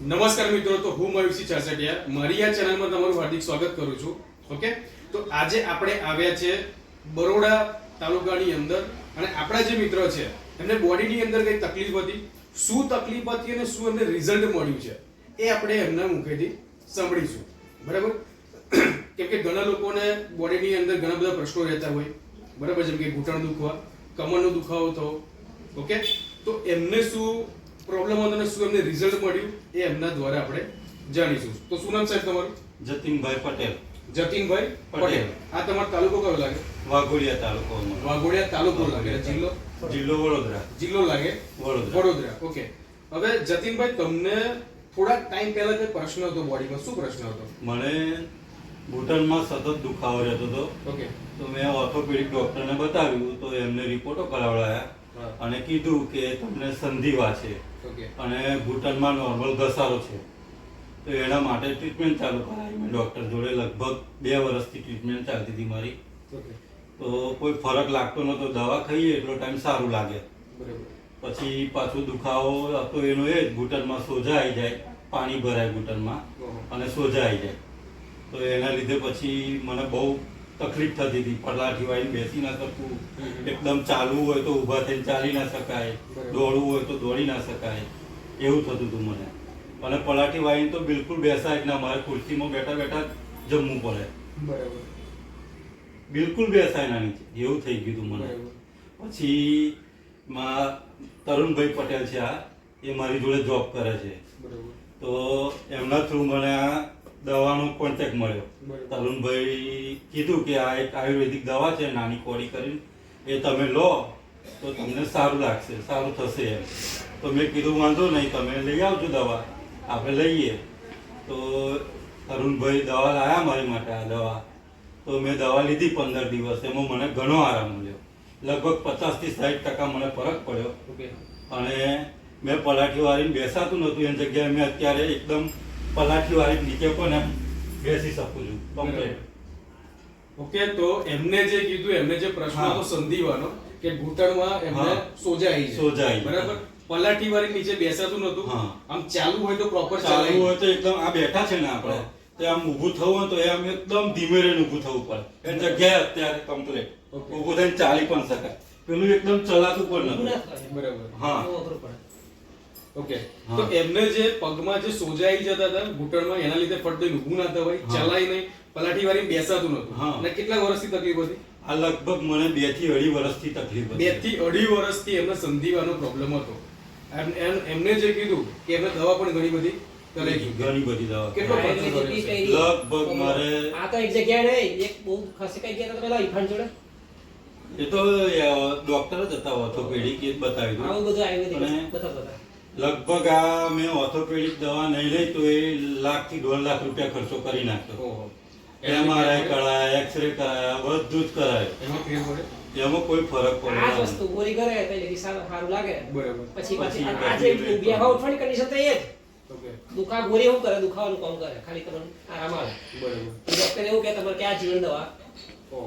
નમસ્કાર મિત્રો, તો હું મયુરસિંહ ચાસડિયા મારી આ ચેનલમાં તમારું હાર્દિક સ્વાગત કરું છું. ઓકે, તો આજે આપણે આવ્યા છે બરોડા તાલુકાની અંદર અને આપણા જે મિત્ર છે એમને બોડીની અંદર કઈ તકલીફ હતી, શું તકલીફ હતી અને શું એમને રિઝલ્ટ મળ્યું છે એ આપણે એમના મુખેથી સાંભળીશું. બરાબર? કેમ કે ઘણા લોકોને બોડીની અંદર ઘણા બધા પ્રશ્નો રહેતા હોય, બરાબર, જેમ કે ઘૂંટણ દુખવા, કમરનો દુખાવો થવો. ઓકે, તો એમને શું પ્રોબ્લેમ હતો અને શું એમને રિઝલ્ટ મળ્યું એ એમના દ્વારા આપણે જાણીશું. તો શું નામ સાહેબ તમારું? જતીનભાઈ પટેલ. જતીનભાઈ પટેલ. આ તમારો તાલુકો કયો લાગે? વાઘોડિયા તાલુકો. વાઘોડિયા તાલુકો લાગે. જિલ્લો? જિલ્લો વડોદરા. જિલ્લો લાગે વડોદરા. ઓકે, હવે જતીનભાઈ તમને થોડા ટાઈમ પહેલા કોઈ પ્રશ્ન હતો બોડીમાં, શું પ્રશ્ન હતો? મને ઘૂંટણમાં સતત દુખાવો રહેતો હતો. ઓકે, તો મેં ઓર્થોપેડિક ડોક્ટરને બતાવ્યું તો એમને રિપોર્ટો કરાવડાયા અને કીધું કે તમને સંધિવા છે ઓકે, અને ઘૂંટણમાં નોર્મલ ઘસારો છે. તો એના માટે ટ્રીટમેન્ટ ચાલુ કરાવી મેં ડોક્ટર જોડે. લગભગ 2 વર્ષથી ટ્રીટમેન્ટ ચાલતી હતી મારી. ઓકે, તો કોઈ ફરક લાગતો નતો. દવા ખાઈએ એટલો ટાઈમ સારું લાગે. બરાબર. પછી પાછું દુખાવો હતો એનો એ જ, ઘૂંટણમાં સોજા આવી જાય, પાણી ભરાય ઘૂંટણમાં અને સોજા આવી જાય. તો એના લીધે પછી મને બહુ તકલીફ થતી હતી. પલાઠી વાળીને બેસી ના શકું, એકદમ ચાલવું હોય તો ઊભા થઈને ચાલી ના શકાય, દોડવું હોય તો દોડી ના શકાય, એવું થતું હતું મને. અને પલાઠી વાળીને તો બિલકુલ બેસાય જ ના, મારે ખુરશીમાં બેઠા બેઠા જમવું પડે. બરાબર. બિલકુલ બેસાય ના નીચે, એવું થઈ ગયું હતું મને. પછી તરુણભાઈ પટેલ છે, આ એ મારી જોડે જોબ કરે છે. તો એમના થ્રુ મને આ દવાનો કોન્ટેક્ટ મળ્યો. તરુણભાઈ કીધું કે આ એક આયુર્વેદિક દવા છે, નાની કોડી કરીને, એ તમે લો તો તમને સારું લાગશે, સારું થશે એમ. તો મેં કીધું વાંધો નહીં, તમે લઈ આવજો દવા, આપણે લઈએ. તો તરુણભાઈ દવા લાવ્યા મારી માટે, આ દવા. તો મેં દવા લીધી 15 દિવસ. એમાં મને ઘણો આરામ મળ્યો. લગભગ 50 થી 60% મને ફરક પડ્યો. અને મેં પલાઠી વાળીને બેસાતું નહોતું, એની જગ્યાએ મેં અત્યારે એકદમ પલાઠી વાળી નીચે પણ એમ બેસી શકું છું કમ્પ્લીટ. ઓકે, તો એમને જે કીધું, એમને જે પ્રશ્ન હતો સંધિવાનો, કે ઘૂંટણમાં એમને સોજા આવી જાય, બરાબર, પલાઠી વાળી નીચે બેસાતું નહોતું, આમ ચાલુ હોય તો પ્રોપર ચાલવું હોય તો એકદમ આ બેઠા છે ને આપણે, તો આમ ઊભું થવું હોય તો એ આમ એકદમ ધીમે રહીને ઊભું થવું પડે. એ જગ્યાએ અત્યારે કમ્પ્લીટ ઊભું થઈને ચાલી પણ શકાય. પેલું એકદમ ચલાતું પણ નથી. બરાબર. હા. ઓકે, તો એમને જે પગમાં જે સોજા આવી જતા હતા ઘૂંટણમાં, એના લીધે ફટ ઊભું ના થવાય, ચલાય નહીં, પલાઠી વાળી બેસાતું નહોતું. અને કેટલા વર્ષથી તકલીફ હતી? આ લગભગ મને 2 થી 2.5 વર્ષથી તકલીફ હતી. 2 થી 2.5 વર્ષથી એમને સંધિવાનો પ્રોબ્લેમ હતો. એમને જે કીધું કે એમને દવા પણ ઘણી બધી ઘણી બધી દવા. કેટલો ખર્ચો કર્યો? લગભગ મારે આ તો એક જગ્યાએ નહીં, એક બહુ ખાસી કઈ ગયા તો પેલા ઈફાન જોડે એ તો ડોક્ટર જ હતા, ઓર્થોપેડિક, એ જ બતાવી દઉં. આવું બધું આયુર્વેદિક બતાવતા. લગભગ આ મેં ઓર્થોપેડિક દવા નહીં લઈ તો એ ₹1 લાખ થી ₹1.5 લાખ ખર્ચો કરી નાખ્યો. એમઆરઆઈ કરાયા, એક્સરે કરાયા, બધું જ કરાયું. એમાં કોઈ ફરક આ પડ્યો વસ્તુ ગોળી કરે તો એટલે સારું લાગે. બરાબર. પછી આજે બેહવા ઉઠવાની કન્ડિશન તો એ જ. દુખા ગોળી શું કરે, દુખાવાનું કામ કરે, ખાલી તમને આરામ આવે. બરાબર. ડોક્ટર એવું કે તમારે કે આ જીવન દવા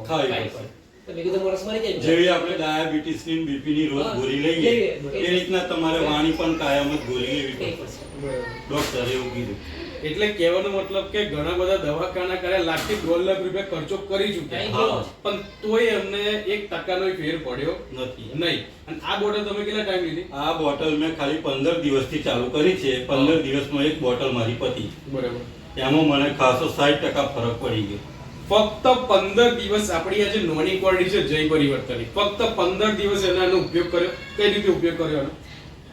ખાવી પડે. તો મેં કીધું વર્ષ મરી જાય. જેવી આપણે ડાયાબિટીસ ની બીપી ની રોજ ગોળી લઈએ એ રીતના તમારે વાણી પણ કાયમ જ ગોળી લેવી પડશે. ડોક્ટરે એવું કીધું. એટલે કહેવાનો મતલબ કે ઘણા બધા દવાખાના કર્યા, ₹1 લાખ થી ₹1.5 લાખ ખર્ચો કરી ચૂક્યા, પણ તોય એમને 1% નો ફેર પડ્યો નથી. નહીં. અને આ બોટલ તમે કેટલા ટાઈમ લીધી? આ બોટલ મેં ખાલી 15 દિવસથી ચાલુ કરી છે. 15 દિવસમાં એક બોટલ મારી પતી. બરાબર. એમાં મને ખાસો 60% ફરક પડી ગયો. ફક્ત 15 દિવસ. આપણી આ જે નોની ક્વોલિટી છે જય પરિવર્તનની, ફક્ત 15 દિવસ એનો ઉપયોગ કર્યો. કઈ રીતે ઉપયોગ કર્યો એનો?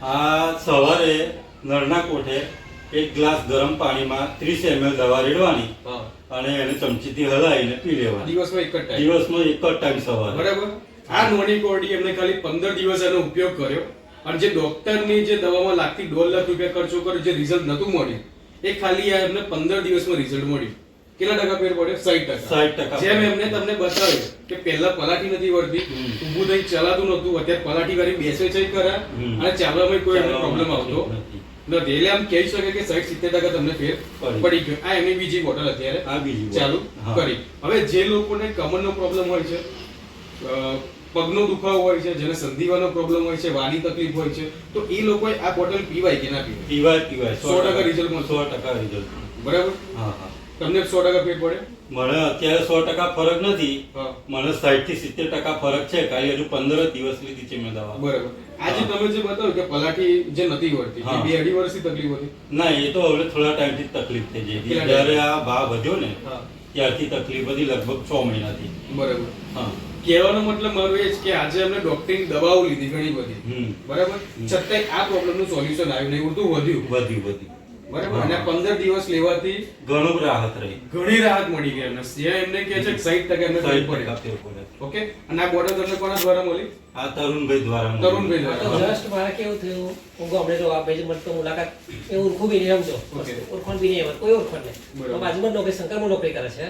આ સવારે નળના કોઠે 1 ગ્લાસ ગરમ પાણીમાં 30 ml દવા રેડવાની અને એને ચમચીથી હલાવીને પી લેવાની. દિવસમાં એક જ ટાઈમ? દિવસમાં એક જ ટાઈમ સવારે. બરાબર. આ નોની ક્વોલિટી એમને ખાલી 15 દિવસ એનો ઉપયોગ કર્યો અને જે ડોક્ટરની જે દવામાં ₹1 લાખ થી ₹1.5 લાખ ખર્ચો કર્યો, જે રિઝલ્ટ નતું મળ્યું, એ ખાલી આ એમને 15 દિવસમાં રિઝલ્ટ મળ્યું. કેટલા ટકા ફેર પડ્યો? 60%. જેમ એમને તમને બતાવ્યું કે પહેલા પલાઠી નથી વળતી, ઊભું થઈ ચલાતું નહોતું, અત્યારે પલાઠી વાળી બેસે છે ખરા અને ચાલવામાં કોઈ એમને પ્રોબ્લેમ આવતો નથી. એટલે આમ કહી શકે કે 60-70% તમને ફેર પડી ગયો. આ એમની બીજી બોટલ અત્યારે ચાલુ કરી. હવે જે લોકોને કમરનો પ્રોબ્લેમ હોય છે, પગનો દુખાવો હોય છે, જેને સંધિવાનો પ્રોબ્લેમ હોય છે, વાની તકલીફ હોય છે, તો એ લોકોએ આ બોટલ પીવાય કે ના પીવાય? પીવાય 100% રિઝલ્ટ મળશે. 100% રિઝલ્ટ. બરાબર? હા હા. તમને 100% ફેર પડે? મને અત્યારે 100% ફરક નથી. હા. મને 60 થી 70% ફરક છે. ખાલી હજુ 15 દિવસ લીધી છે મેં દવા. બરાબર. આજે તમે જે બતાવ્યું કે પલાઠી જે નથી વળતી, હા. એ 2-2.5 વર્ષથી તકલીફ હતી? ના, એ તો હવે થોડા ટાઈમથી જ તકલીફ થઈ જઈ હતી. કેટલા જ્યારે આ ભાવ વધ્યો ને હા. ત્યારથી તકલીફ હતી, લગભગ 6 મહિનાથી. બરાબર. હા. કહેવાનો મતલબ મારો એ જ કે આજે અમને ડોક્ટરની દવાઓ લીધી ઘણી બધી, હમ. બરાબર, છતાંય આ પ્રોબ્લેમનું સોલ્યુશન આવ્યું નહીં, ઉલટું વધ્યું. વધ્યું. બરાબર. અને 15 દિવસ લેવાથી ઘણું રાહત રહી. ઘણી રાહત મળી ગઈ એમને. જે એમને કહે છે કે 60% એમને ફેર 60% પડે. ફેર પડે. ઓકે. અને આ બોટલ તમને કોના દ્વારા મળી? આ તરુણભાઈ દ્વારા મળી. તરુણભાઈ આ તો દ્વારા. જસ્ટ મારે કેવું થયું, હું ગામડે તો આ ભાઈ મને તો મુલાકાત એ ઓળખું બી નહીં, સમજો. Okay. ઓળખાણ બી નહીં, કોઈ ઓળખાણ નહીં. બરાબર. મારા બાજુમાં જ નોકરી, શંકરમાં નોકરી કરે છે.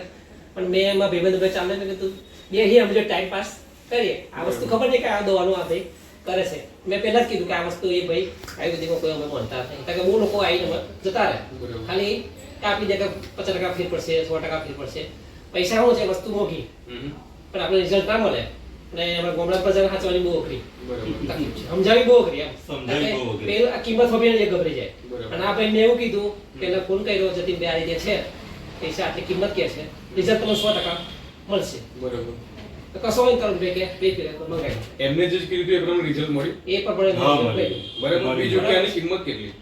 પણ મેં એમાં ભાઈબંધ ચાલે ને કીધું બે અહીં અમે ટાઈમ પાસ કરીએ. આ વસ્તુ ખબર નહીં કે આ દવાનું આ ભાઈ કરે છે. મેં પહેલા જ કીધું કે આ વસ્તુ એ ભાઈ આયુર્વેદિકમાં કોઈ અમે માનતા નથી. કારણ કે બહુ લોકો આવીને જતા રહે. બરાબર. ખાલી આપી દે કે 50% ફેર પડશે, 100% ફેર પડશે. પૈસા શું છે, વસ્તુ મોંઘી, હમ. પણ આપણે રિઝલ્ટ ના મળે. અને અમારા ગામડા પ્રજાને સાચવવાની બહુ અઘરી બરાબર. તકલીફ છે, સમજાવી બહુ અઘરી એમ. સમજાવી બહુ અઘરી. પેલું આ કિંમત હોબીને જે ગભરાઈ જાય. બરાબર. અને આ ભાઈને મેં એવું કીધું કે એને ફોન કર્યો, જતીન બે આ રીતે છે, પૈસા આટલી કિંમત કે છે, રિઝલ્ટ તમને 100% મળશે. બરાબર. તો કશો નહીં કરું ભાઈ કે બે ફેર તો મંગાવી. એમને જે કીધું હતું એ પ્રમાણે રિઝલ્ટ મળ્યું. એ પણ પડે હા, નહીં. મળ્યું. બરાબર. મળી. બીજું કે આની કિંમત કેટલી?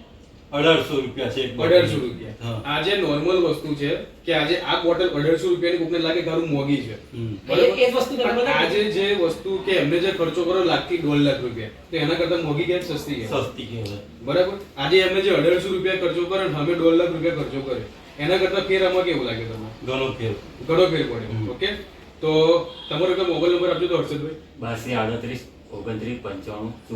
1800 રૂપિયા છે એક 1800 બોટલની. રૂપિયા. હા. આ જે નોર્મલ વસ્તુ છે કે આજે આ બોટલ 1800 રૂપિયાની કોકને લાગે કે આનું મોંઘી છે. હમ. એ જ વસ્તુ પણ તમને આજે જે વસ્તુ કે એમને જે ખર્ચો કર્યો લાખથી 1.5 લાખ રૂપિયા, તો એના કરતા મોંઘી કે સસ્તી કે? સસ્તી કહેવાય. બરાબર. આજે એમને જે 1800 રૂપિયા ખર્ચો કર્યો ને અમે 1.5 લાખ રૂપિયા ખર્ચો કર્યો, એના કરતા ફેર આમાં કેવું લાગે તમને? ઘણો ફેર. ઘણો ફેર પડે. હમ. ઓકે. તો તમારો એક મોબાઈલ નંબર આપજો તો હર્ષદભાઈ. 82 38 29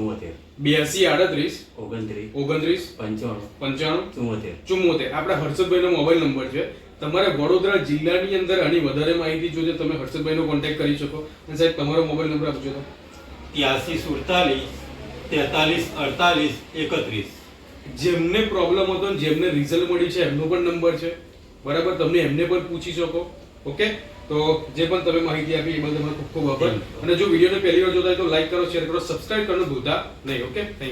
82 38 29 29 95 95 74 74. આપણા હર્ષદભાઈનો મોબાઈલ નંબર છે. તમારે વડોદરા જિલ્લાની અંદર આની વધારે માહિતી જોઈએ તો તમે હર્ષદભાઈનો કોન્ટેક્ટ કરી શકો. અને સાહેબ તમારો મોબાઈલ નંબર આપજો તો. 83 47 43 48 31. જેમને પ્રોબ્લેમ હતો ને જેમને રિઝલ્ટ મળી છે એમનો પણ નંબર છે, બરાબર. તમને એમને પણ પૂછી શકો. ઓકે. તો જે પણ તમે માહિતી આપી એ બદલ તમારો ખૂબ ખૂબ આભાર. અને જો વિડીયોને પહેલી વાર જોતા હોય તો લાઈક કરો, શેર કરો, સબસ્ક્રાઇબ કરવાનું ભૂલતા નહીં. ઓકે. Thank you.